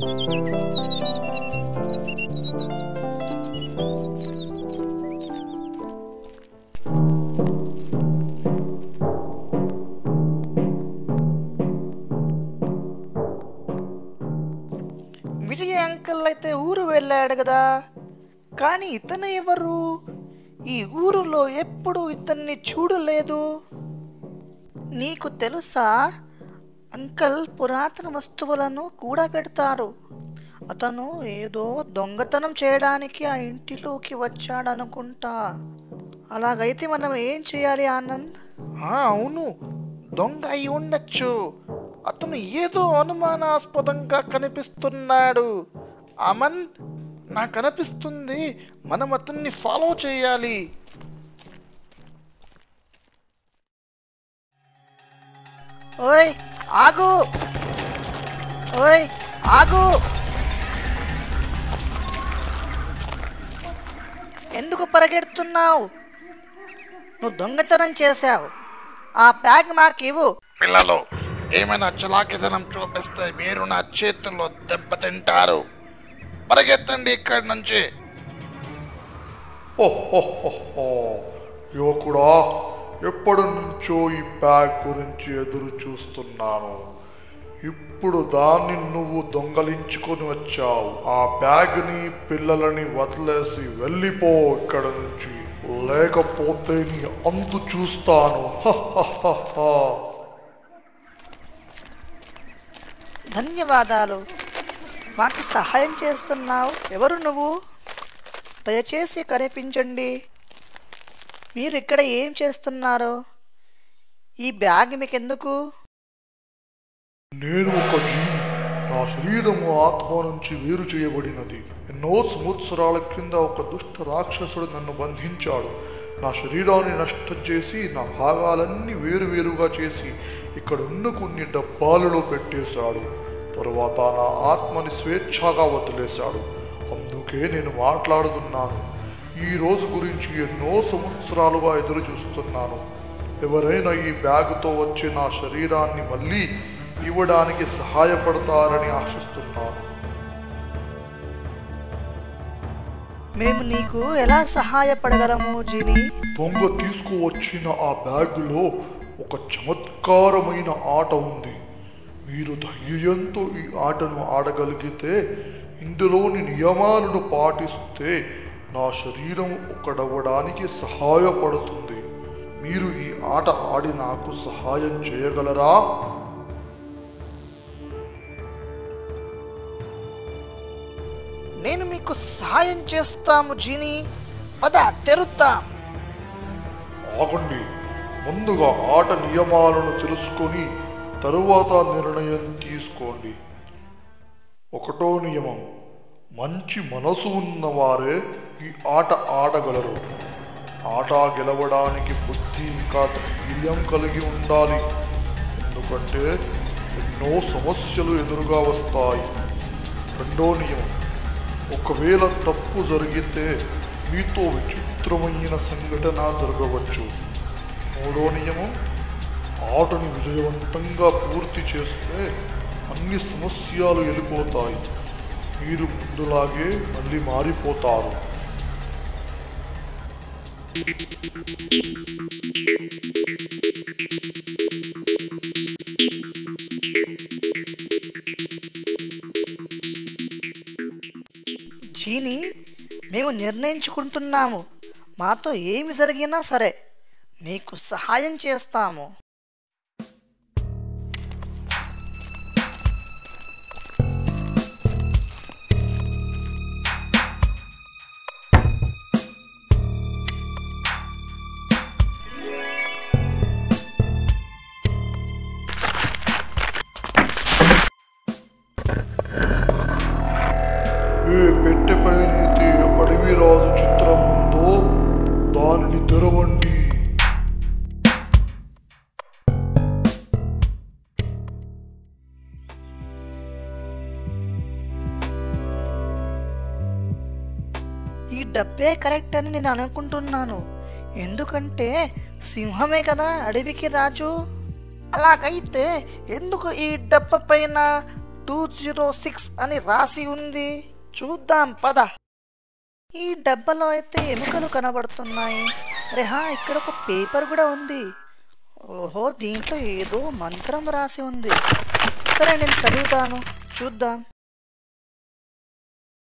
Vijay uncle అయితే ఊరు వెళ్ళాడు కదా, కానీ ఇతను ఎవరు? ఈ ఊరులో ఎప్పుడు ఇతన్ని చూడలేదు. నీకు తెలుసా, అంకల్ పురాతన వస్తువులను కూడా పెడతారు. అతను ఏదో దొంగతనం చేయడానికి ఆ ఇంటిలోకి వచ్చాడనుకుంటా. అలాగైతే మనం ఏం చేయాలి ఆనంద్? అవును, దొంగ అయి ఉండొచ్చు. అతను ఏదో అనుమానాస్పదంగా కనిపిస్తున్నాడు. అమన్, నాకు అనిపిస్తుంది మనం అతన్ని ఫాలో చేయాలి. ఓయ్ ఆగు, ఓయ్ ఆగు. ఎందుకు పరిగెడుతున్నావు? నువ్వు దొంగతనం చేశావు. ఆ బ్యాగ్ మాకు ఇవ్వు. పిల్లలు, ఏమైనా చలాకితనం చూపిస్తే మీరు నా చేతుల్లో దెబ్బతింటారు. పరిగెత్తండి ఇక్కడి నుంచి. యువకుడా, ఎప్పటి నుంచో ఈ బ్యాగ్ గురించి ఎదురు చూస్తున్నాను. ఇప్పుడు దాన్ని నువ్వు దొంగలించుకొని వచ్చావు. ఆ బ్యాగ్ని పిల్లలని వదిలేసి వెళ్ళిపో ఇక్కడ నుంచి, లేకపోతే నీ అంతు చూస్తాను. ధన్యవాదాలు, మాకు సహాయం చేస్తున్నావు. ఎవరు నువ్వు? దయచేసి కనిపించండి. మీరు ఇక్కడ ఏం చేస్తున్నారు? ఈ బ్యాగ్ మీకెందుకు? నేను ఒక జీవి. నా శరీరము ఆత్మ నుంచి వేరు చేయబడినది. ఎన్నో సంవత్సరాల కింద ఒక దుష్ట రాక్షసుడు నన్ను బంధించాడు. నా శరీరాన్ని నష్టం చేసి నా భాగాలన్నీ వేరువేరుగా చేసి ఇక్కడ ఉన్న కొన్ని డబ్బాలలో పెట్టేశాడు. తరువాత నా ఆత్మని స్వేచ్ఛగా వదిలేశాడు. అందుకే నేను మాట్లాడుతున్నాను. ఈ రోజు గురించి ఎన్నో సంవత్సరాలుగా ఎదురు చూస్తున్నాను. ఎవరైనా ఈ బ్యాగుతో వచ్చి నా శరీరాన్ని మళ్ళీ ఇవ్వడానికి సహాయపడతారని ఆశిస్తున్నాను. మేము నీకు ఎలా సహాయపడగలము జీని? దొంగ తీసుకువచ్చిన ఆ బ్యాగులో ఒక చమత్కారమైన ఆట ఉంది. మీరు ధైర్యంతో ఈ ఆటను ఆడగలిగితే, ఇందులోని నియమాలను పాటిస్తే నా శరీరం ఒకడవ్వడానికి సహాయపడుతుంది. మీరు ఈ ఆట ఆడి నాకు సహాయం చేయగలరా? నేను మీకు సహాయం చేస్తాము జీని. పద తెరుద్దాం. ఆగండి, ముందుగా ఆట నియమాలను తెలుసుకొని తరువాత నిర్ణయం తీసుకోండి. 1వ నియమం, మంచి మనసు ఉన్నవారే ఈ ఆట ఆడగలరు. ఆట గెలవడానికి బుద్ధి ఇంకా ధైర్యం కలిగి ఉండాలి. ఎందుకంటే ఎన్నో సమస్యలు ఎదురుగా వస్తాయి. 2వ నియమం, ఒకవేళ తప్పు జరిగితే మీతో విచిత్రమైన సంఘటన జరగవచ్చు. 3వ నియమం, ఆటను విజయవంతంగా పూర్తి చేస్తే అన్ని సమస్యలు వెళ్ళిపోతాయి. మీరు ముందులాగే మళ్ళీ మారిపోతారు. జీని, మేము నిర్ణయించుకుంటున్నాము. మాతో ఏమి జరిగినా సరే నీకు సహాయం చేస్తాము. ఏ పెట్టెపైనైతే అడవిరాజు చిత్రం ఉందో దానిని తెరవండి. ఈ డబ్బే కరెక్ట్ అని నేను అనుకుంటున్నాను. ఎందుకంటే సింహమే కదా అడవికి రాజు. అలాగైతే ఎందుకు ఈ డబ్బ పైన 206 అని రాసి ఉంది. చూద్దాం పద. ఈ డబ్బాలో అయితే ఎముకలు కనబడుతున్నాయి. రేహా, ఇక్కడ ఒక పేపర్ కూడా ఉంది. ఓహో, దీంట్లో ఏదో మంత్రం రాసి ఉంది. సరే, నేను చదువుతాను, చూద్దాం.